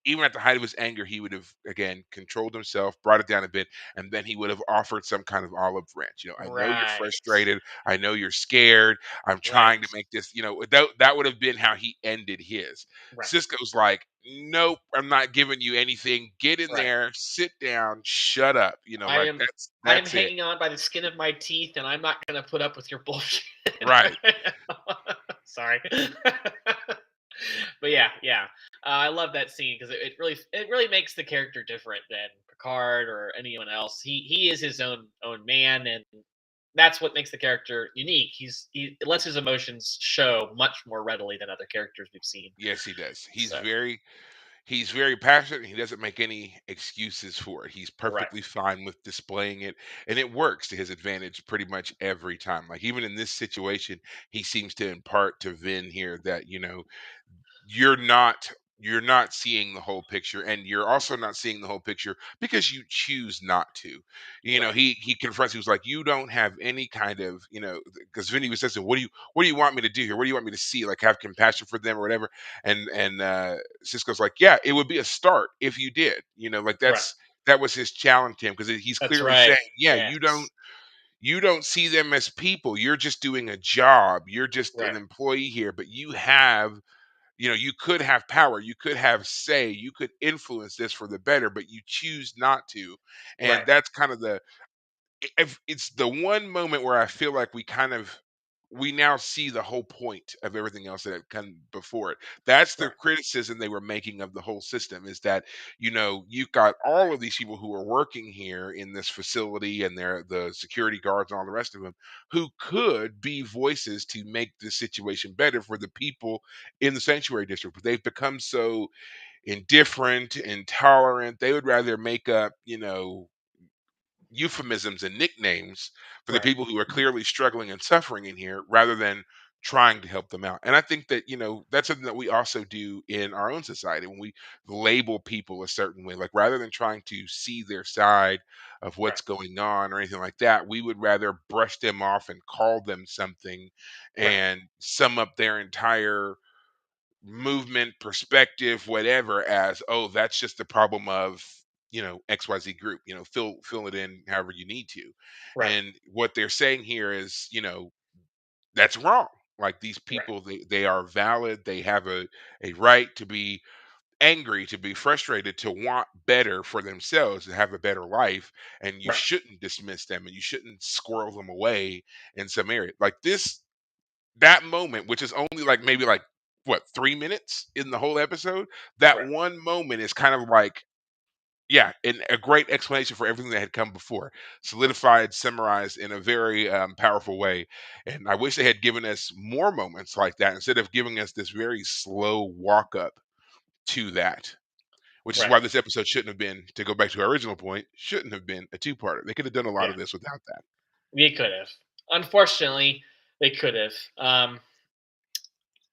Even at the height of his anger, he would have again controlled himself, brought it down a bit, and then he would have offered some kind of olive branch. I know you're Right. frustrated. I know you're scared. I'm trying to Right. make this. That would have been how he ended his. Right. Cisco's like, nope, I'm not giving you anything. Get in Right. there, sit down, shut up. I Like am I am that's it. hanging on by the skin of my teeth, and I'm not gonna put up with your bullshit. Right. Sorry. But yeah, yeah. I love that scene because it really makes the character different than Picard or anyone else. He is his own man, and that's what makes the character unique. He lets his emotions show much more readily than other characters we've seen. Yes, he does. So he's very passionate and he doesn't make any excuses for it. He's Right. perfectly fine with displaying it, and it works to his advantage pretty much every time. Like even in this situation, he seems to impart to Vin here that, you're not you're not seeing the whole picture, and you're also not seeing the whole picture because you choose not to. Right. He confronts, he was like, you don't have any kind of, because Vinny was saying, what do you want me to do here, what do you want me to see, like have compassion for them or whatever. And Cisco's like, yeah, it would be a start if you did, like Right. that was his challenge to him, because he's That's clearly right. saying, yeah, you don't Yes. you don't see them as people, you're just doing a job, you're just an Right. employee here, but you could have power, you could have say, you could influence this for the better, but you choose not to. And Right. that's kind of if it's the one moment where I feel like we now see the whole point of everything else that had come before it. That's the Right. criticism they were making of the whole system, is that, you've got all of these people who are working here in this facility, and they're the security guards and all the rest of them, who could be voices to make the situation better for the people in the sanctuary district. But they've become so indifferent, intolerant. They would rather make up, euphemisms and nicknames for the Right. people who are clearly struggling and suffering in here, rather than trying to help them out. And I think that, that's something that we also do in our own society when we label people a certain way. Like rather than trying to see their side of Right. what's going on or anything like that, we would rather brush them off and call them something Right. and sum up their entire movement, perspective, whatever, as, oh, that's just the problem of, XYZ group, fill it in however you need to. Right. And what they're saying here is, that's wrong. Like these Right. people, they are valid, they have a right to be angry, to be frustrated, to want better for themselves, to have a better life, and you Right. shouldn't dismiss them and you shouldn't squirrel them away in some area. Like that moment, which is only like maybe like what, 3 minutes in the whole episode, that Right. one moment is kind of like, yeah, and a great explanation for everything that had come before, solidified, summarized in a very powerful way. And I wish they had given us more moments like that instead of giving us this very slow walk up to that. Which is Right. why this episode shouldn't have been, to go back to our original point, shouldn't have been a two-parter. They could have done a lot Yeah. of this without that. We could have. Unfortunately, they could have.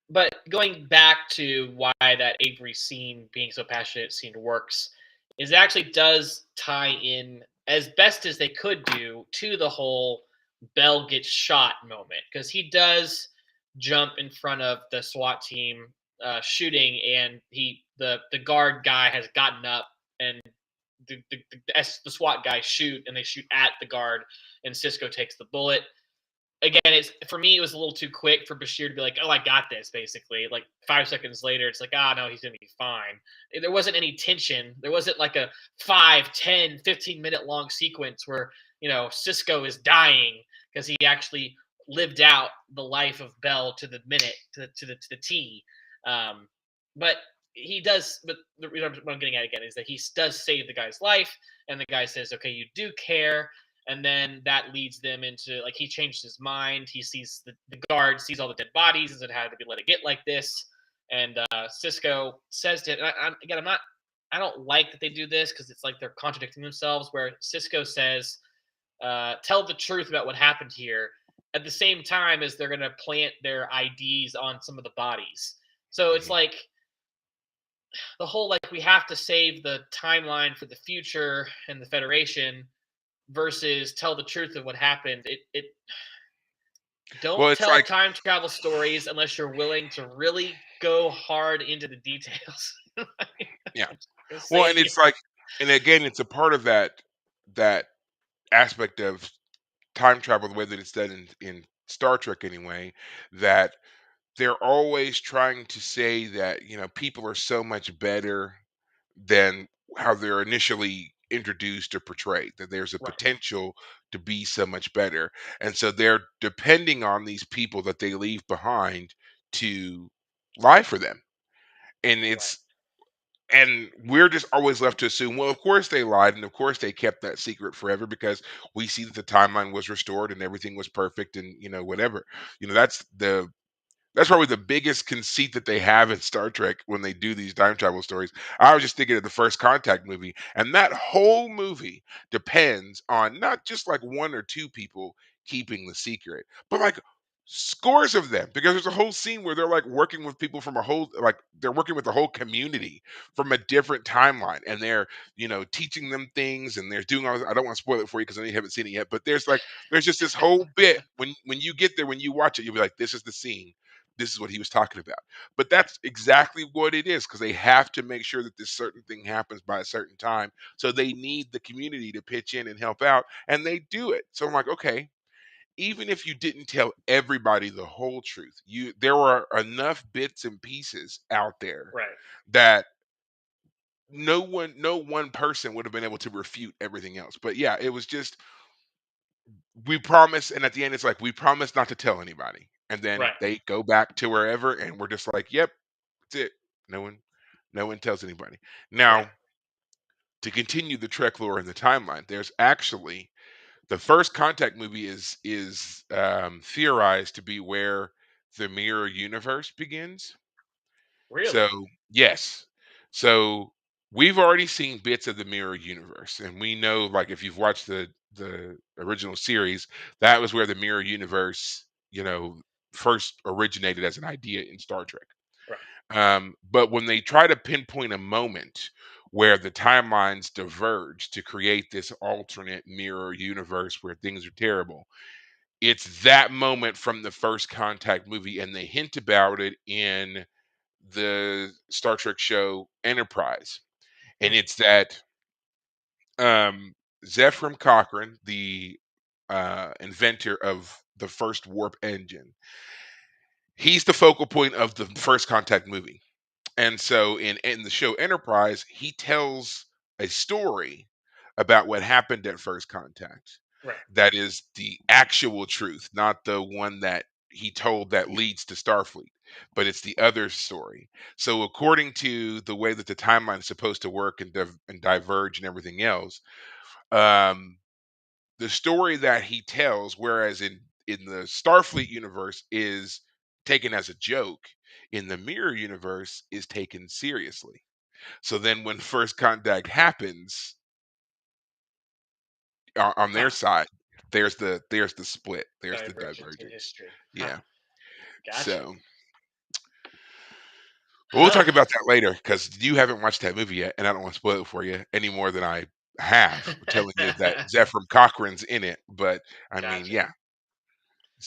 But going back to why that Avery scene, being so passionate scene, works, is it actually does tie in as best as they could do to the whole Bell gets shot moment, because he does jump in front of the SWAT team shooting, and the guard guy has gotten up, and the SWAT guys shoot, and they shoot at the guard, and Cisco takes the bullet. Again, it's for me, it was a little too quick for Bashir to be like, "Oh, I got this." Basically, like 5 seconds later, it's like, "Ah, no, he's gonna be fine." There wasn't any tension. There wasn't like a 5, 10, 15 minute long sequence where Cisco is dying because he actually lived out the life of Bell to the minute, to the T. Um, but he does. But what I'm getting at again is that he does save the guy's life, and the guy says, "Okay, you do care." And then that leads them into, like, he changed his mind. He sees the guard sees all the dead bodies and said, "How did we let it get like this?" And Cisco says to it, and again, I don't like that they do this because it's like they're contradicting themselves. Where Cisco says, "Tell the truth about what happened here," at the same time as they're gonna plant their IDs on some of the bodies. So it's Mhm. like the whole, like, we have to save the timeline for the future and the Federation versus tell the truth of what happened. It Well, don't it's tell like, time travel stories unless you're willing to really go hard into the details. I'm yeah. just gonna say Well, it and again. it's like, and again, it's a part of that aspect of time travel, the way that it's done in Star Trek anyway, that they're always trying to say that, people are so much better than how they're initially introduced or portrayed, that there's a Right, potential to be so much better. And so they're depending on these people that they leave behind to lie for them. And right, we're just always left to assume, well, of course they lied, and of course they kept that secret forever, because we see that the timeline was restored and everything was perfect, and whatever. That's That's probably the biggest conceit that they have in Star Trek when they do these time travel stories. I was just thinking of the First Contact movie, and that whole movie depends on not just like one or two people keeping the secret, but like scores of them, because there's a whole scene where they're like working with people from a whole, like they're working with the whole community from a different timeline, and they're, teaching them things, and they're doing all this. I don't want to spoil it for you because I know you haven't seen it yet, but there's just this whole bit when you get there, when you watch it, you'll be like, this is the scene, this is what he was talking about. But that's exactly what it is, because they have to make sure that this certain thing happens by a certain time. So they need the community to pitch in and help out, and they do it. So I'm like, okay, even if you didn't tell everybody the whole truth, there were enough bits and pieces out there Right. that no one person would have been able to refute everything else. But yeah, it was just, we promise, and at the end it's like, we promise not to tell anybody, and then Right. they go back to wherever, and we're just like, yep, that's it. No one tells anybody. Right. Now, to continue the Trek lore in the timeline, there's actually, the First Contact movie is theorized to be where the mirror universe begins. Really? So yes, so we've already seen bits of the mirror universe, and we know, like, if you've watched the original series, that was where the mirror universe, first originated as an idea in Star Trek. Right. But when they try to pinpoint a moment where the timelines diverge to create this alternate mirror universe where things are terrible, it's that moment from the First Contact movie, and they hint about it in the Star Trek show Enterprise. And Hmm. it's that, um, Zefram Cochrane, the inventor of the first warp engine, he's the focal point of the First Contact movie. And so in the show Enterprise, he tells a story about what happened at First Contact. Right. That is the actual truth, not the one that he told that leads to Starfleet, but it's the other story. So according to the way that the timeline is supposed to work and diverge and everything else, um, the story that he tells, whereas in the Starfleet universe is taken as a joke, in the mirror universe is taken seriously. So then when First Contact happens, on Huh. their side, there's the split, there's the Divergence in divergence. history. Huh. Yeah. Gotcha. So, but we'll Huh. talk about that later, because you haven't watched that movie yet, and I don't want to spoil it for you any more than I have, telling you that Zefram Cochrane's in it. But I mean, Gotcha. yeah.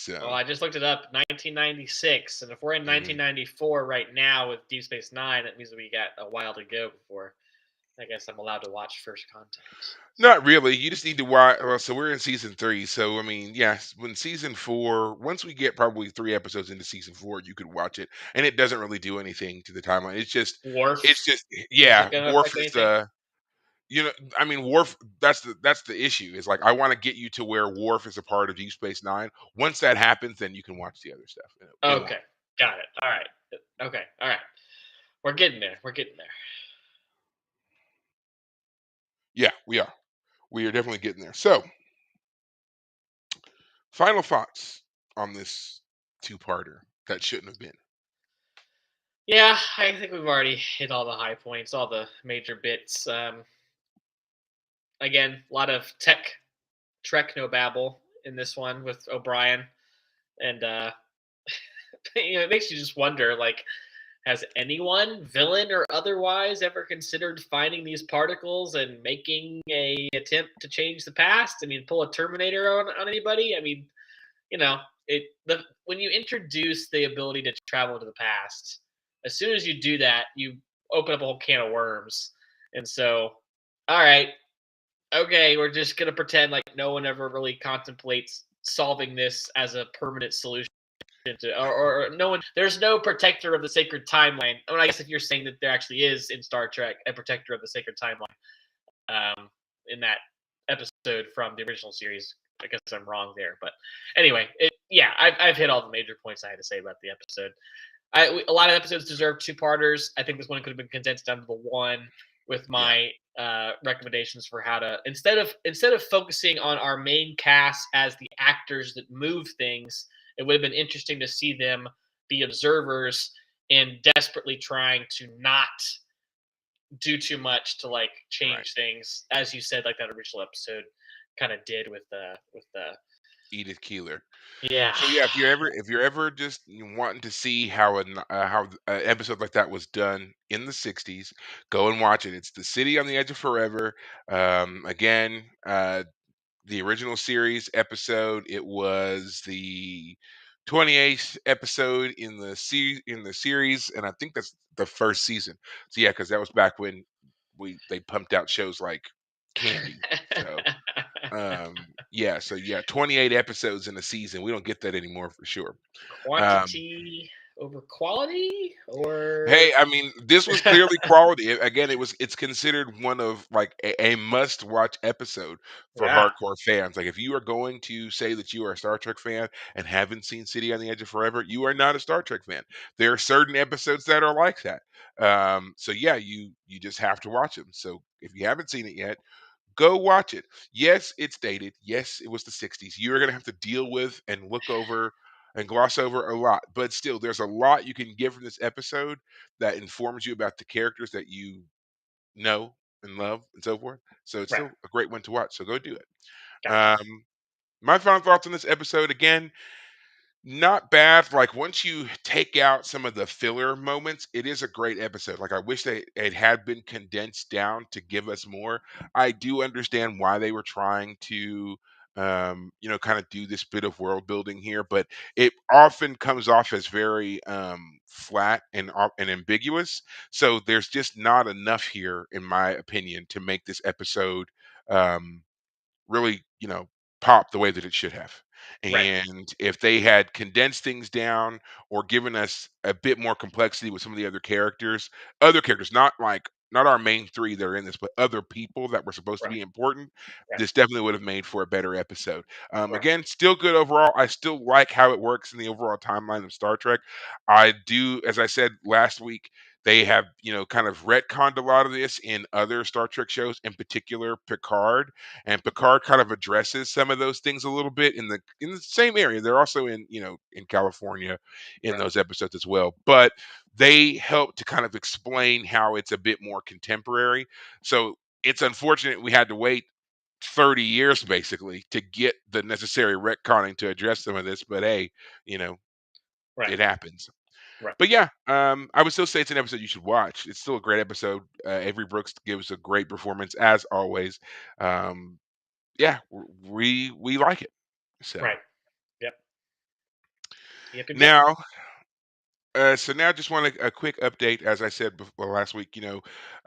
Well, So I just looked it up, 1996, and if we're in mhm. 1994 right now with Deep Space Nine, that means we got a while to go before I guess I'm allowed to watch First Contact. So, Not really. You just need to watch. Well, so we're in season 3. So I mean, yes, when season 4, once we get probably 3 episodes into season 4, you could watch it, and it doesn't really do anything to the timeline. It's Worf, just, is yeah, it gonna Worf affect is anything? I mean, Worf. That's the issue. Is like, I want to get you to where Worf is a part of Deep Space Nine. Once that happens, then you can watch the other stuff. It won't. Okay, got it. All right. Okay, all right. We're getting there. We're getting there. Yeah, we are. We are definitely getting there. So, final thoughts on this two-parter that shouldn't have been. Yeah, I think we've already hit all the high points, all the major bits. Again, a lot of Trek no babble in this one with O'Brien, and it makes you just wonder, like, has anyone, villain or otherwise, ever considered finding these particles and making a attempt to change the past? I mean, pull a Terminator on anybody? I mean, you know, when you introduce the ability to travel to the past, as soon as you do that, you open up a whole can of worms. And so, all right, okay, we're just gonna pretend like no one ever really contemplates solving this as a permanent solution to, or no one. There's no protector of the sacred timeline. I mean, I guess if you're saying that there actually is in Star Trek a protector of the sacred timeline, in that episode from the original series, I guess I'm wrong there. But anyway, yeah, I've hit all the major points I had to say about the episode. A lot of episodes deserve two-parters. I think this one could have been condensed down to the one with Yeah. my recommendations for how to, instead of focusing on our main cast as the actors that move things. It would have been interesting to see them be observers and desperately trying to not do too much to like Right. change things, as you said, like that original episode kind of did with the Edith Keeler. yeah. So yeah, if you're ever just wanting to see how an episode like that was done in the '60s, go and watch it. It's The City on the Edge of Forever. Again, the original series episode. It was the 28th episode in the series, and I think that's the first season. So yeah, because that was back when they pumped out shows like candy. So yeah, so yeah, 28 episodes in a season. We don't get that anymore for sure. Um, Quantity over quality, or Hey, I mean, this was clearly quality. Again, it's considered one of like a must-watch episode for yeah, hardcore fans. Like if you are going to say that you are a Star Trek fan and haven't seen City on the Edge of Forever, you are not a Star Trek fan. There are certain episodes that are like that. So yeah, you just have to watch them. So if you haven't seen it yet, go watch it. Yes, it's dated. Yes, it was the '60s. You're going to have to deal with and look over and gloss over a lot, but still, there's a lot you can get from this episode that informs you about the characters that you know and love and so forth. So it's right, still a great one to watch. So go do it. gotcha. My final thoughts on this episode again, not bad. Like once you take out some of the filler moments, it is a great episode. Like I wish it had been condensed down to give us more. I do understand why they were trying to kind of do this bit of world building here, but it often comes off as very flat and ambiguous. So there's just not enough here, in my opinion, to make this episode um, really, pop the way that it should have. Right, And if they had condensed things down or given us a bit more complexity with some of the other characters, not our main three that are in this, but other people that were supposed to right, be important, right, this definitely would have made for a better episode. right, Again, still good overall. I still like how it works in the overall timeline of Star Trek. I do, as I said last week, they have, kind of retconned a lot of this in other Star Trek shows, in particular Picard, and Picard kind of addresses some of those things a little bit in the same area. They're also in California in right. those episodes as well, but they help to kind of explain how it's a bit more contemporary. So it's unfortunate we had to wait 30 years basically to get the necessary retconning to address some of this, but hey, you know, Right, it happens. right, But yeah, I would still say it's an episode you should watch. It's still a great episode. Avery Brooks gives a great performance as always. Um, yeah, we like it. So right. Yep, yep, yep, yep. now, so now just want a quick update. As I said before last week,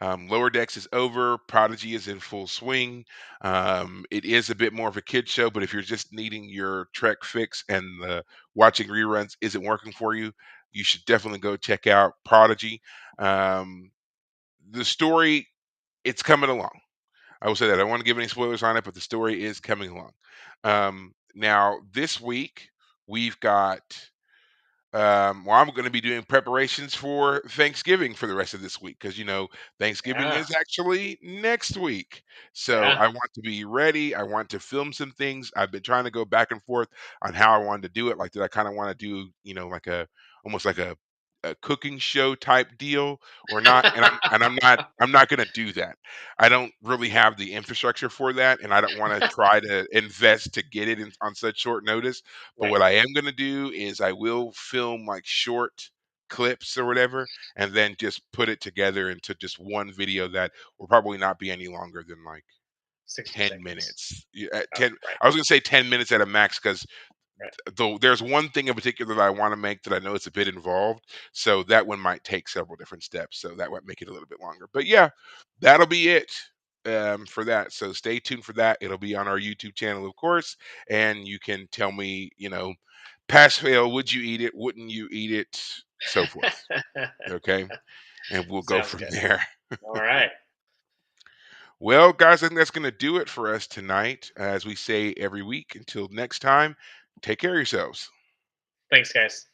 Lower Decks is over. Prodigy is in full swing. It is a bit more of a kid show, but if you're just needing your Trek fix and the watching reruns isn't working for you, you should definitely go check out Prodigy. Um, the story, it's coming along. I will say that. I don't want to give any spoilers on it, but the story is coming along. Now, this week, we've got, well, I'm going to be doing preparations for Thanksgiving for the rest of this week because, Thanksgiving Yeah, is actually next week. So yeah. I want to be ready. I want to film some things. I've been trying to go back and forth on how I wanted to do it. Like, did I kind of want to do, like almost like a cooking show type deal or not? I'm not going to do that. I don't really have the infrastructure for that, and I don't want to try to invest to get it on such short notice. But Right, what I am going to do is I will film like short clips or whatever, and then just put it together into just one video that will probably not be any longer than like 60 10 seconds. minutes. Yeah, at Oh, 10, right, I was going to say 10 minutes at a max because right. though there's one thing in particular that I want to make that I know it's a bit involved. So that one might take several different steps. So that might make it a little bit longer. But yeah, that'll be it for that. So stay tuned for that. It'll be on our YouTube channel, of course. And you can tell me, pass fail, would you eat it? Wouldn't you eat it? So forth. Okay. And we'll go Sounds from good. there. All right. Well, guys, I think that's going to do it for us tonight. As we say every week, until next time, take care of yourselves. Thanks, guys.